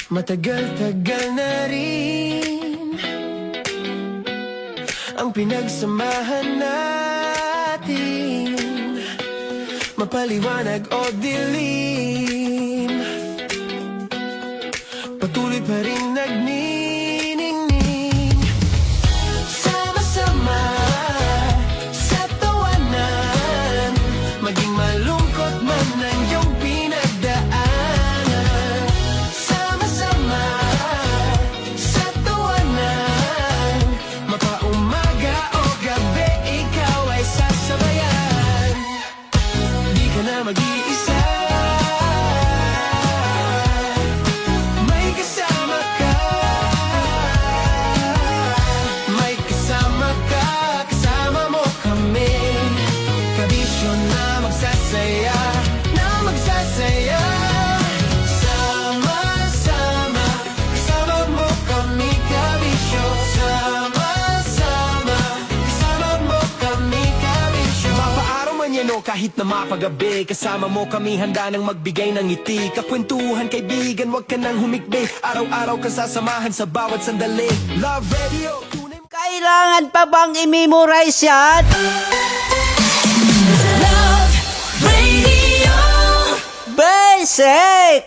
Matagal-tagal na rin ang pinagsamahan natin, mapaliwanag o dilim, patuloy pa rin nagniningning. Sama-sama sa tawanan, maging malungkot man ang iyong pinagdaanan. Sama-sama sa tawanan, mapaumaga o gabi, ikaw ay sasabayan. Di ka na mag-iisa, may kasama ka. May kasama ka, kasama mo kami. Kabisyo na magsasaya, na magsasaya. Sama-sama, kasama mo kami, kabisyo. Sama-sama, kasama mo kami, kabisyo. Mapaaraw man yan o kahit na mapagabi, kasama mo kami, handa nang magbigay ng ngiti. Kakwentuhan, kaibigan, wag ka nang humikbi. Araw-araw ka sasamahan sa bawat sandali. Love Radio, tunay. Kailangan pa bang i-memorize yan? Love Radio. Basic!